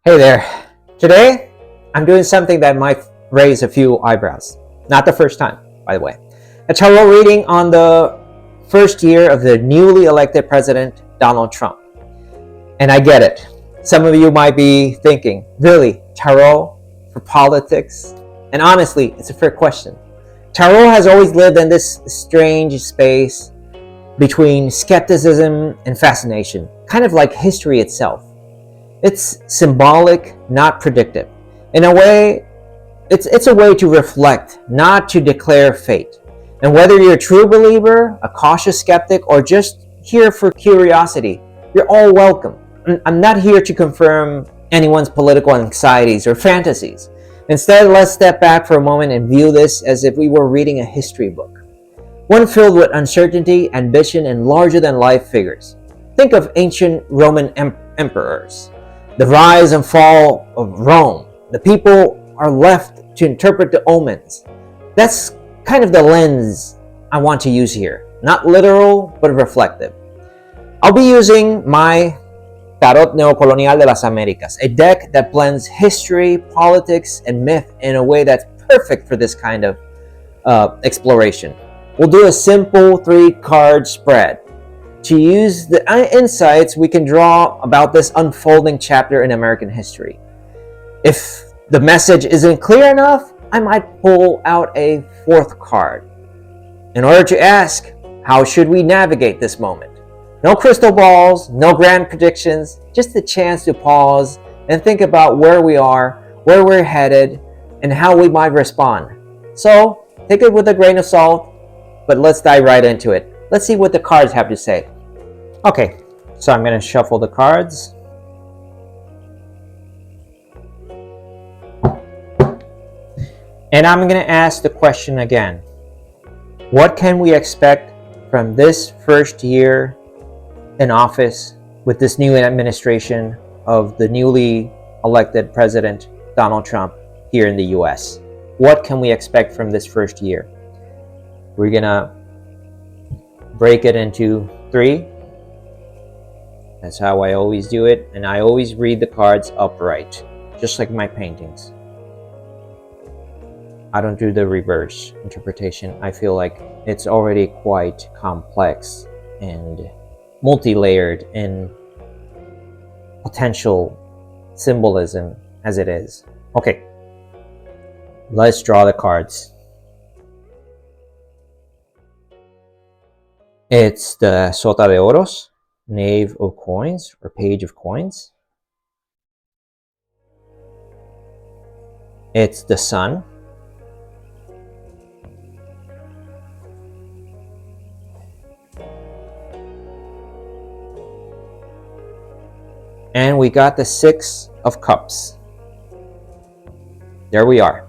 Hey there. Today, I'm doing something that might raise a few eyebrows. Not the first time, by the way. A tarot reading on the first year of the newly elected president, Donald Trump. And I get it. Some of you might be thinking, really, tarot for politics? And honestly, it's a fair question. Tarot has always lived in this strange space between skepticism and fascination, kind of like history itself. It's symbolic, not predictive. In a way, it's a way to reflect, not to declare fate. And whether you're a true believer, a cautious skeptic, or just here for curiosity, you're all welcome. I'm not here to confirm anyone's political anxieties or fantasies. Instead, let's step back for a moment and view this as if we were reading a history book. One filled with uncertainty, ambition, and larger-than-life figures. Think of ancient Roman emperors. The rise and fall of Rome. The people are left to interpret the omens. That's kind of the lens I want to use here. Not literal, but reflective. I'll be using my Tarot Neocolonial de las Américas, a deck that blends history, politics, and myth in a way that's perfect for this kind of exploration. We'll do a simple 3-card spread to use the insights we can draw about this unfolding chapter in American history. If the message isn't clear enough, I might pull out a 4th card in order to ask, how should we navigate this moment? No crystal balls, no grand predictions, just a chance to pause and think about where we are, where we're headed, and how we might respond. So, take it with a grain of salt, but let's dive right into it. Let's see what the cards have to say. Okay, so I'm going to shuffle the cards. And I'm going to ask the question again. What can we expect from this first year in office with this new administration of the newly elected president, Donald Trump, here in the US? What can we expect from this first year? We're going to break it into 3. That's how I always do it, and I always read the cards upright, just like my paintings. I don't do the reverse interpretation. I feel like it's already quite complex and multi-layered in potential symbolism as it is. Okay, let's draw the cards. It's the Sota de Oros, Knave of Coins, or Page of Coins. It's the Sun. And we got the 6 of Cups. There we are.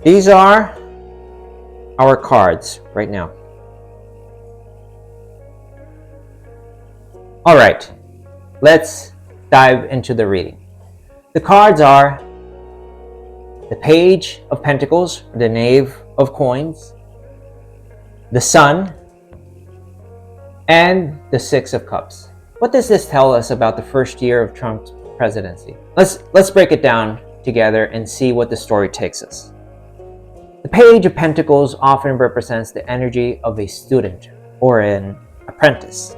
These are our cards right now. All right, let's dive into the reading. The cards are the Page of Pentacles, the Knave of Coins, the Sun, and the 6 of Cups. What does this tell us about the first year of Trump's presidency? Let's break it down together and see what the story takes us. The Page of Pentacles often represents the energy of a student or an apprentice.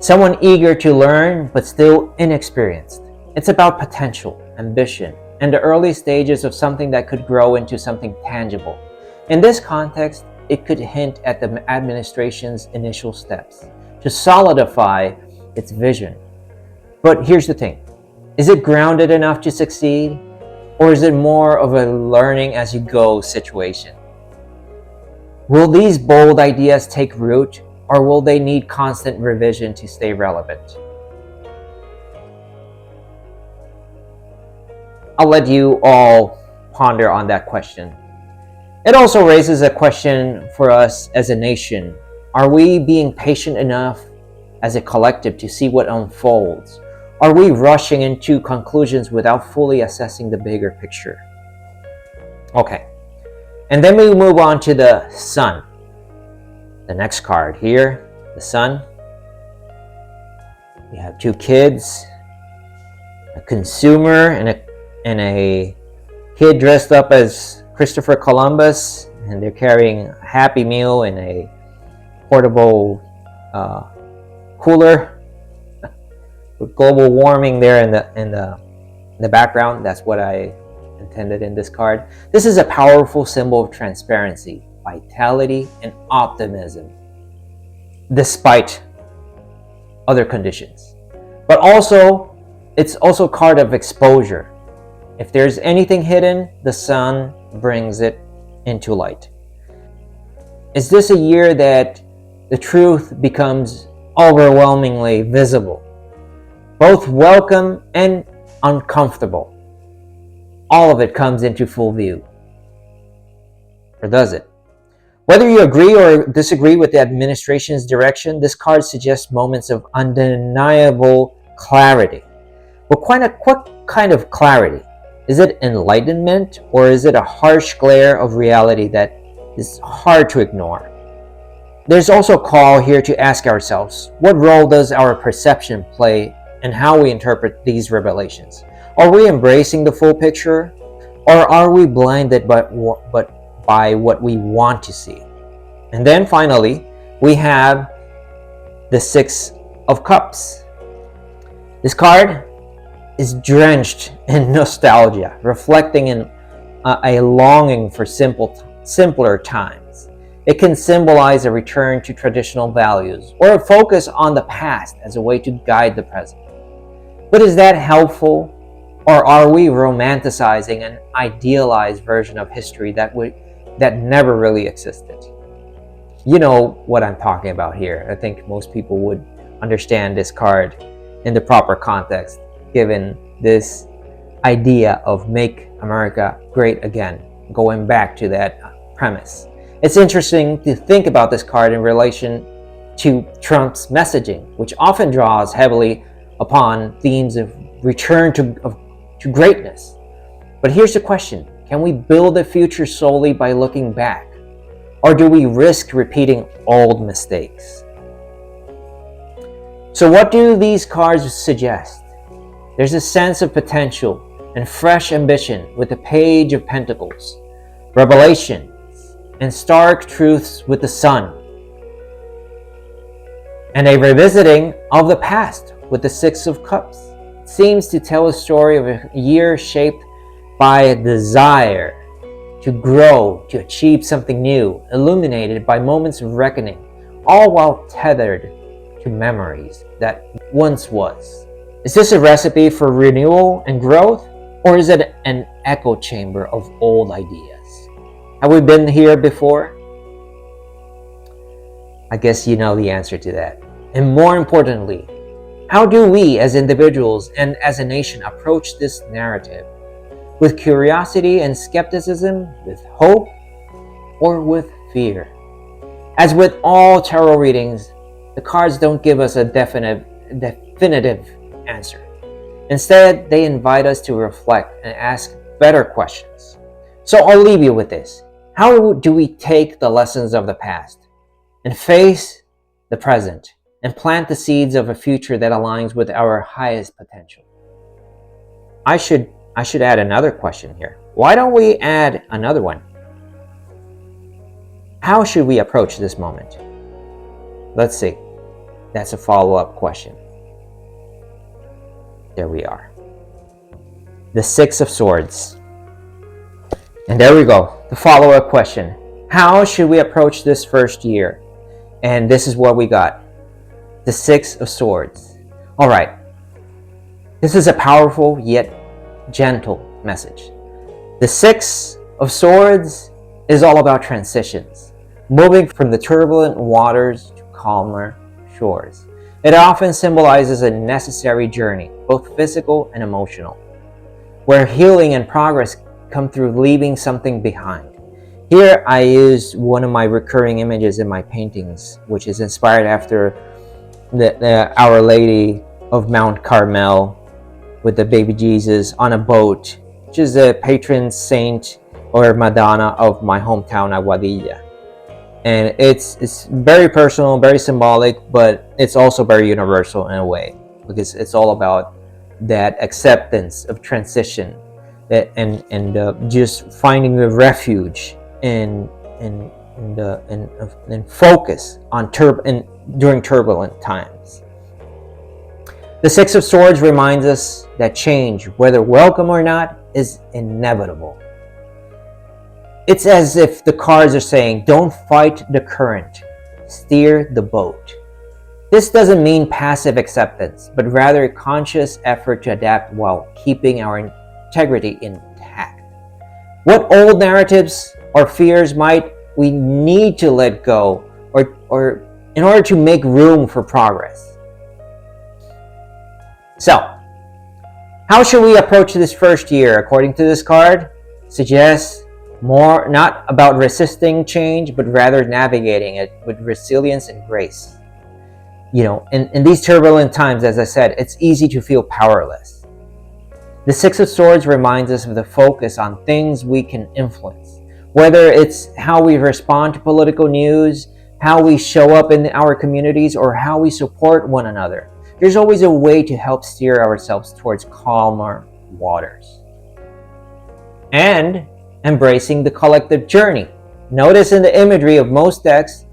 Someone eager to learn but still inexperienced. It's about potential, ambition, and the early stages of something that could grow into something tangible. In this context, it could hint at the administration's initial steps to solidify its vision. But here's the thing. Is it grounded enough to succeed? Or is it more of a learning as you go situation? Will these bold ideas take root, or will they need constant revision to stay relevant? I'll let you all ponder on that question. It also raises a question for us as a nation. Are we being patient enough as a collective to see what unfolds? Are we rushing into conclusions without fully assessing the bigger picture? Okay, and then we move on to the Sun. The next card here, the Sun. You have two kids, a consumer, and a kid dressed up as Christopher Columbus, and they're carrying a Happy Meal in a portable cooler with global warming there in the background. That's what I intended in this card. This is a powerful symbol of transparency, vitality, and optimism, despite other conditions. But also, it's also a card of exposure. If there's anything hidden, the sun brings it into light. Is this a year that the truth becomes overwhelmingly visible, both welcome and uncomfortable? All of it comes into full view. Or does it? Whether you agree or disagree with the administration's direction, this card suggests moments of undeniable clarity. But what kind of clarity? Is it enlightenment, or is it a harsh glare of reality that is hard to ignore? There's also a call here to ask ourselves, what role does our perception play in how we interpret these revelations? Are we embracing the full picture, or are we blinded by what we want to see? And then finally, we have the Six of Cups. This card is drenched in nostalgia, reflecting in a longing for simpler times. It can symbolize a return to traditional values or a focus on the past as a way to guide the present. But is that helpful, or are we romanticizing an idealized version of history that never really existed? You know what I'm talking about here. I think most people would understand this card in the proper context, given this idea of make America great again, going back to that premise. It's interesting to think about this card in relation to Trump's messaging, which often draws heavily upon themes of return to greatness. But here's the question: can we build a future solely by looking back? Or do we risk repeating old mistakes? So what do these cards suggest? There's a sense of potential and fresh ambition with the Page of Pentacles, revelations, and stark truths with the Sun, and a revisiting of the past with the Six of Cups. It seems to tell a story of a year shaped by a desire to grow, to achieve something new, illuminated by moments of reckoning, all while tethered to memories that once was. Is this a recipe for renewal and growth, or is it an echo chamber of old ideas? Have we been here before? I guess you know the answer to that. And more importantly, how do we as individuals and as a nation approach this narrative? With curiosity and skepticism, with hope, or with fear? As with all tarot readings, the cards don't give us a definitive answer. Instead, they invite us to reflect and ask better questions. So I'll leave you with this. How do we take the lessons of the past and face the present and plant the seeds of a future that aligns with our highest potential? I should add another question here. Why don't we add another one? How should we approach this moment? Let's see. That's a follow-up question. There we are. The Six of Swords. And there we go. The follow-up question. How should we approach this first year? And this is what we got. The Six of Swords. All right. This is a powerful yet gentle message. The Six of Swords is all about transitions, moving from the turbulent waters to calmer shores. It often symbolizes a necessary journey, both physical and emotional, where healing and progress come through leaving something behind. Here I use one of my recurring images in my paintings, which is inspired after the Our Lady of Mount Carmel with the baby Jesus on a boat, which is a patron saint or Madonna of my hometown, Aguadilla. And it's very personal, very symbolic, but it's also very universal in a way. because it's all about that acceptance of transition, and just finding a refuge and focus on during turbulent times. The Six of Swords reminds us that change, whether welcome or not, is inevitable. It's as if the cards are saying, don't fight the current, steer the boat. This doesn't mean passive acceptance, but rather a conscious effort to adapt while keeping our integrity intact. What old narratives or fears might we need to let go or in order to make room for progress? So, how should we approach this first year? According to this card, suggests more not about resisting change, but rather navigating it with resilience and grace. In these turbulent times, as I said, it's easy to feel powerless. The Six of Swords reminds us of the focus on things we can influence, whether it's how we respond to political news, how we show up in our communities, or how we support one another. There's always a way to help steer ourselves towards calmer waters. And embracing the collective journey. Notice in the imagery of most decks,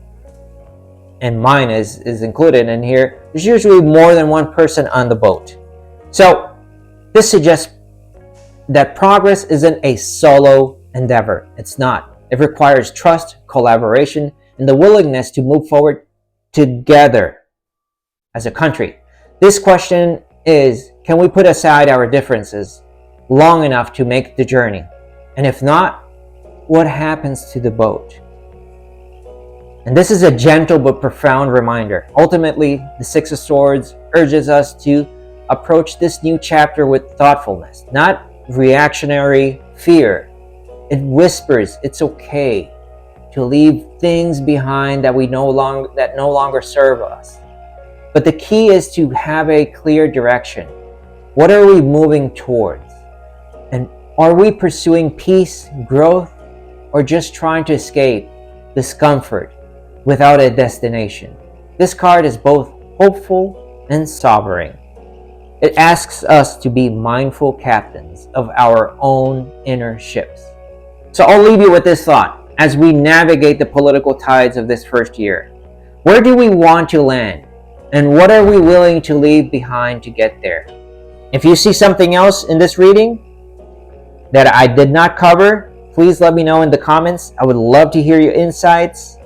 and mine is included in here, there's usually more than one person on the boat. So this suggests that progress isn't a solo endeavor. It's not. It requires trust, collaboration, and the willingness to move forward together as a country. This question is, can we put aside our differences long enough to make the journey? And if not, what happens to the boat? And this is a gentle but profound reminder. Ultimately, the Six of Swords urges us to approach this new chapter with thoughtfulness, not reactionary fear. It whispers it's okay to leave things behind that no longer serve us. But the key is to have a clear direction. What are we moving towards? And are we pursuing peace, growth, or just trying to escape discomfort without a destination? This card is both hopeful and sobering. It asks us to be mindful captains of our own inner ships. So I'll leave you with this thought as we navigate the political tides of this first year. Where do we want to land? And what are we willing to leave behind to get there? If you see something else in this reading that I did not cover, please let me know in the comments. I would love to hear your insights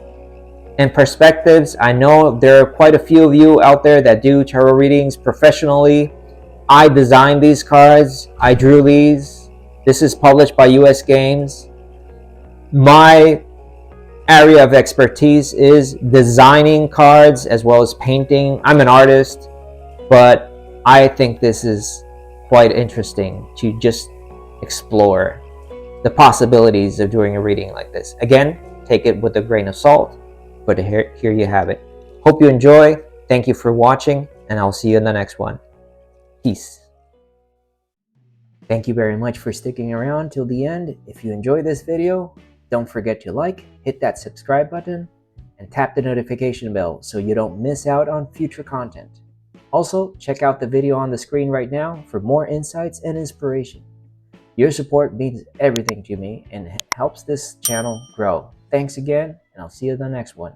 and perspectives. I know there are quite a few of you out there that do tarot readings professionally. I designed these cards. I drew these. This is published by US Games. My area of expertise is designing cards as well as painting. I'm an artist, but I think this is quite interesting to just explore the possibilities of doing a reading like this. Again, take it with a grain of salt, but here you have it. Hope you enjoy. Thank you for watching, and I'll see you in the next one. Peace. Thank you very much for sticking around till the end. If you enjoyed this video, don't forget to hit that subscribe button, and tap the notification bell so you don't miss out on future content. Also, check out the video on the screen right now for more insights and inspiration. Your support means everything to me and helps this channel grow. Thanks again, and I'll see you in the next one.